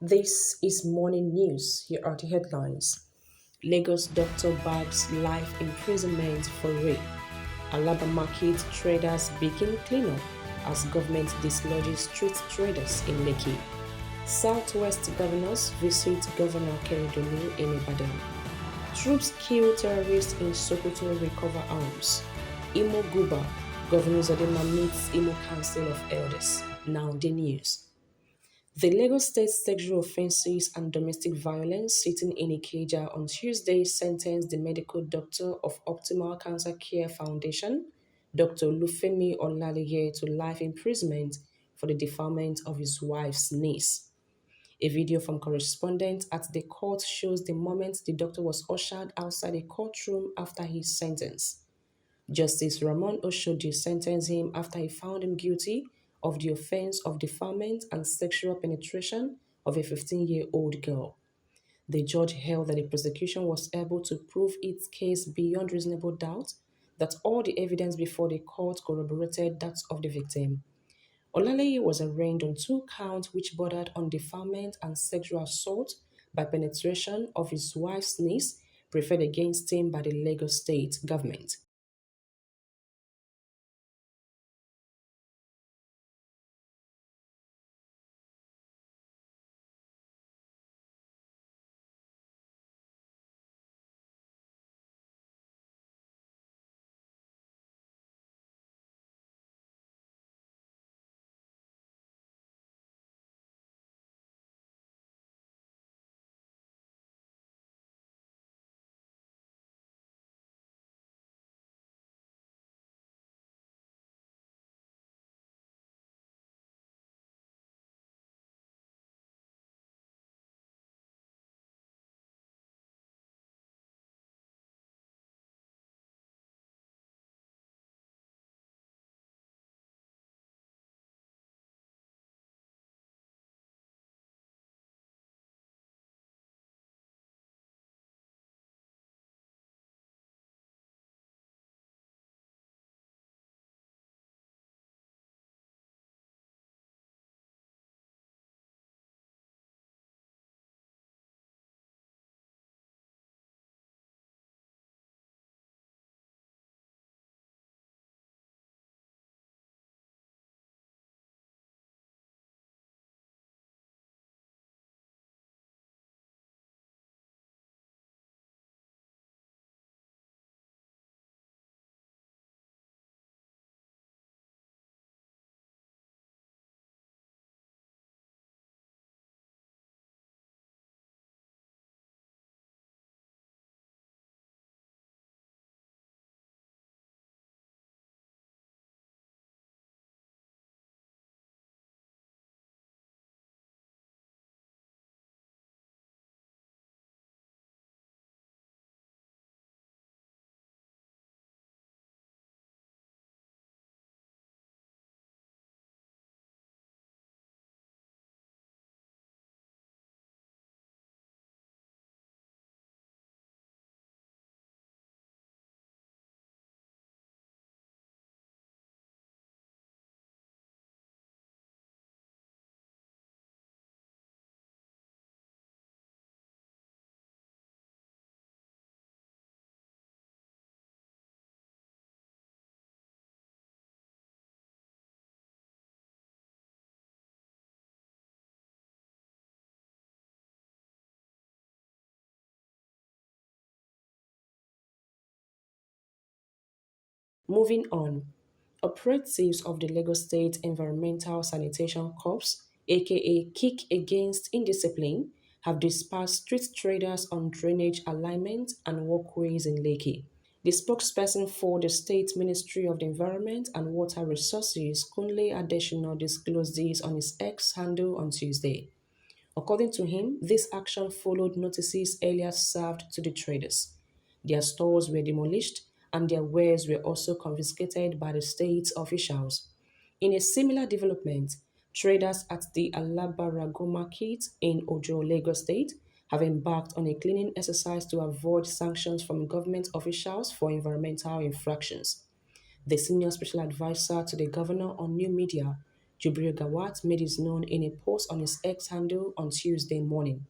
This is morning news. Here are the headlines. Lagos doctor bags life imprisonment for rape. Alaba market traders begin cleanup as government dislodges street traders in Lekki. Southwest governors visit Governor Keridolu in Ibadan. Troops kill terrorists in Sokoto, recover arms. Imo Guba, Governor Zadema meets Imo Council of Elders. Now the news. The Lagos State Sexual Offences and Domestic Violence sitting in Ikeja on Tuesday sentenced the medical doctor of Optimal Cancer Care Foundation, Dr. Lufemi Olaleye, to life imprisonment for the defilement of his wife's niece. A video from correspondent at the court shows the moment the doctor was ushered outside a courtroom after his sentence. Justice Ramon Oshodi sentenced him after he found him guilty of the offense of defilement and sexual penetration of a 15-year-old girl. The judge held that the prosecution was able to prove its case beyond reasonable doubt, that all the evidence before the court corroborated that of the victim. Olaleye was arraigned on 2 counts which bordered on defilement and sexual assault by penetration of his wife's niece, preferred against him by the Lagos state government. Moving on, operatives of the Lagos State Environmental Sanitation Corps, aka Kick Against Indiscipline, have dispersed street traders on drainage alignment and walkways in Lekki. The spokesperson for the State Ministry of the Environment and Water Resources, Kunle Adesina, disclosed this on his X handle on Tuesday. According to him, this action followed notices earlier served to the traders. Their stores were demolished and their wares were also confiscated by the state officials. In a similar development, traders at the Alabarago market in Ojo, Lagos State, have embarked on a cleaning exercise to avoid sanctions from government officials for environmental infractions. The senior special advisor to the governor on new media, Jubril Gawat made his known in a post on his X handle on Tuesday morning.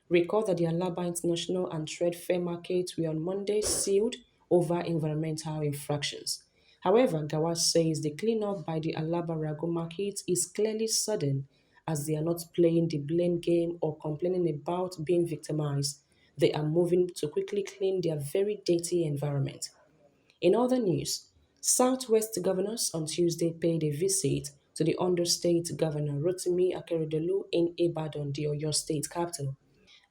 Recall that the Alaba International and Trade Fair markets were on Monday sealed over environmental infractions. However, Gawat says the cleanup by the Alaba Rago market is clearly sudden, as they are not playing the blame game or complaining about being victimized. They are moving to quickly clean their very dirty environment. In other news, Southwest governors on Tuesday paid a visit to the understate governor Rotimi Akeredolu in Ibadan, the Oyo state capital.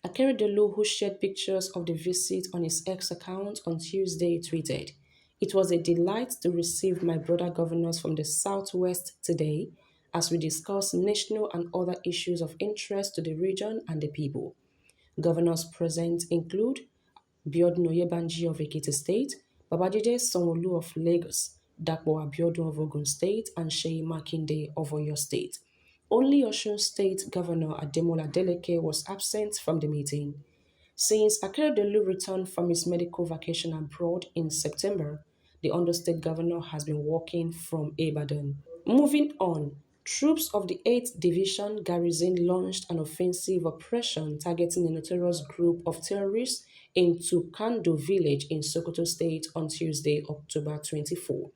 Akeredolu, who shared pictures of the visit on his X account on Tuesday, tweeted, "It was a delight to receive my brother governors from the Southwest today as we discuss national and other issues of interest to the region and the people. Governors present include Biodun Oyebanji of Ekiti State, Babajide Sanwo-Olu of Lagos, Dapo Abiodun of Ogun State, and Seyi Makinde of Oyo State. Only Osun State Governor Ademola Adeleke was absent from the meeting. Since Akeredolu returned from his medical vacation abroad in September, the understate governor has been working from Ibadan. Moving on, troops of the 8th Division Garrison launched an offensive operation targeting a notorious group of terrorists in Tukando village in Sokoto State on Tuesday, October 24.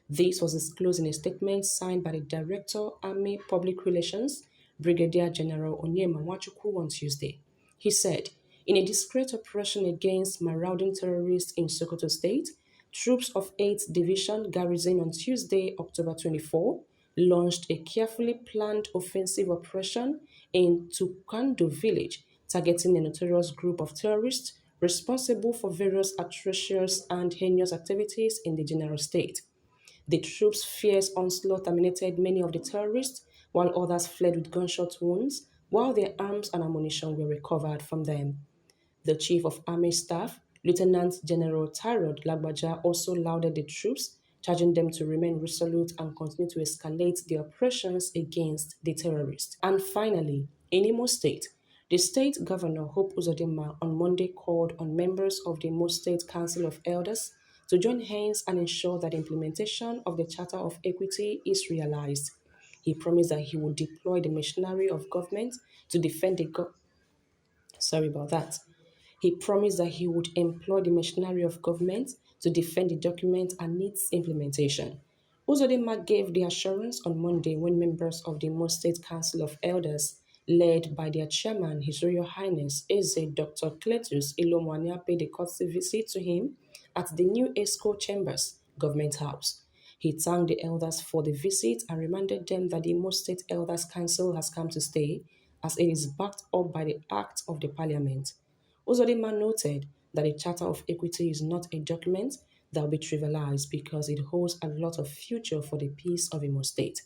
This was disclosed in a statement signed by the Director, Army Public Relations, Brigadier General Øñmeñt on Tuesday. He said, in a discreet operation against marauding terrorists in Sokoto State, troops of 8th Division Garrison on Tuesday, October 24, launched a carefully planned offensive operation in Tukando village, targeting a notorious group of terrorists responsible for various atrocious and heinous activities in the general state. The troops' fierce onslaught terminated many of the terrorists, while others fled with gunshot wounds, while their arms and ammunition were recovered from them. The Chief of Army Staff, Lieutenant General Tyrod Lagbaja, also lauded the troops, charging them to remain resolute and continue to escalate the operations against the terrorists. And finally, in Imo State, the state governor Hope Uzodinma on Monday called on members of the Imo State Council of Elders to join hands and ensure that the implementation of the Charter of Equity is realized. He promised that he would deploy the machinery of government to defend the He promised that he would employ the machinery of government to defend the document and its implementation. Uzodinma gave the assurance on Monday when members of the Imo State Council of Elders, led by their chairman, His Royal Highness Eze Dr. Cletus Ilomwania, paid a courtesy visit to him at the new ESCO Chambers, Government House. He thanked the elders for the visit and reminded them that the Imo State Elders Council has come to stay, as it is backed up by the Act of the Parliament. Uzodinma noted that the Charter of Equity is not a document that will be trivialized because it holds a lot of future for the peace of Imo State.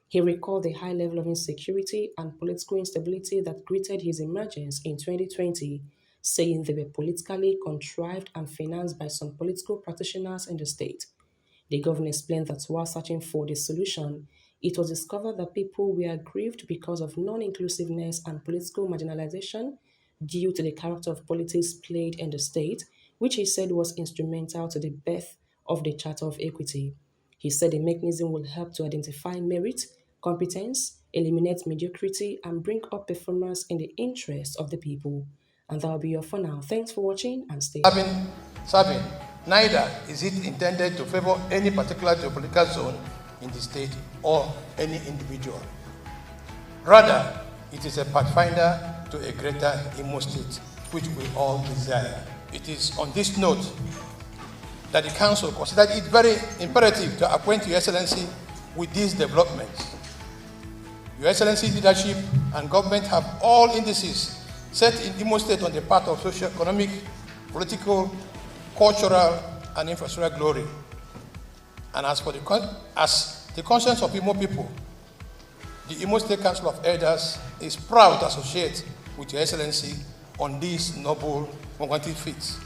He recalled the high level of insecurity and political instability that greeted his emergence in 2020, saying they were politically contrived and financed by some political practitioners in the state. The governor explained that while searching for the solution, it was discovered that people were aggrieved because of non-inclusiveness and political marginalization due to the character of politics played in the state, which he said was instrumental to the birth of the Charter of Equity. He said the mechanism will help to identify merit, competence, eliminate mediocrity, and bring up performance in the interest of the people. And that will be all for now. Thanks for watching and stay. Serving, neither is it intended to favor any particular geopolitical zone in the state or any individual. Rather, it is a pathfinder to a greater Imo State, which we all desire. It is on this note that the Council considered it very imperative to acquaint Your Excellency with these developments. Your Excellency's leadership and government have all indices set in Imo State on the path of socio-economic, political, cultural, and infrastructural glory. And as the conscience of Imo people, the Imo State Council of Elders is proud to associate with Your Excellency on these noble cognitive feats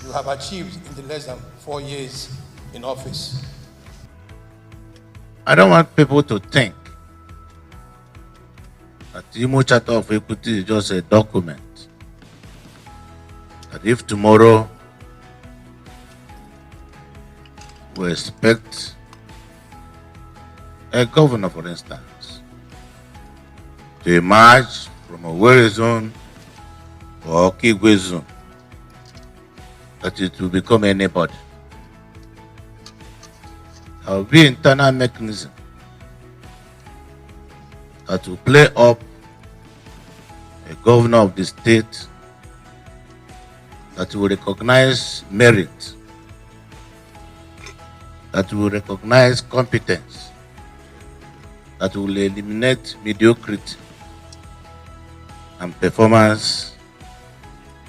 you have achieved in the less than 4 years in office. I don't want people to think that the Imo Charter of Equity is just a document. That if tomorrow we expect a governor, for instance, to emerge from a Owerri zone or Kigwe zone, that it will become anybody. There will be internal mechanism that will play up a governor of the state that will recognize merit, that will recognize competence, that will eliminate mediocrity and performance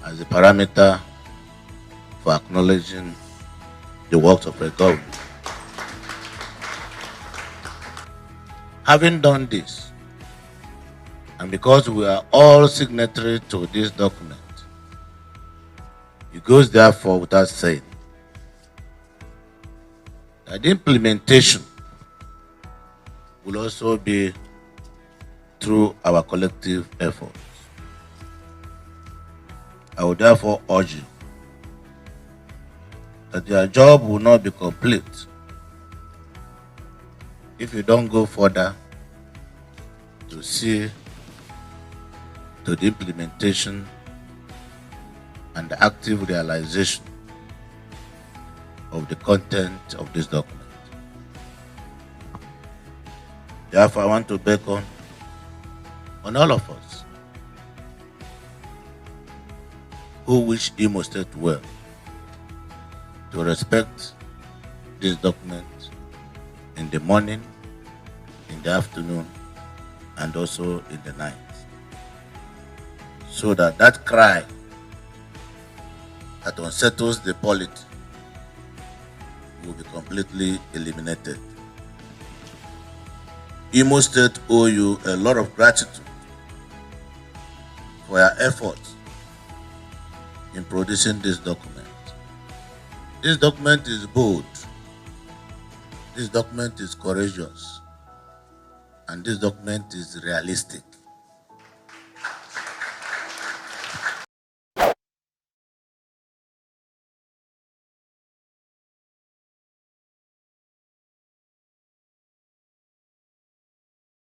as a parameter for acknowledging the works of a government. Having done this, and because we are all signatory to this document, it goes therefore without saying that the implementation will also be through our collective efforts. I would therefore urge you that your job will not be complete if you don't go further to see to the implementation and the active realization of the content of this document. Therefore, I want to beckon on all of us who wish Imo State well to respect this document in the morning, in the afternoon, and also in the night, so that that cry that unsettles the polity will be completely eliminated. Imo State owe you a lot of gratitude for your efforts in producing this document. This document is bold, this document is courageous, and this document is realistic.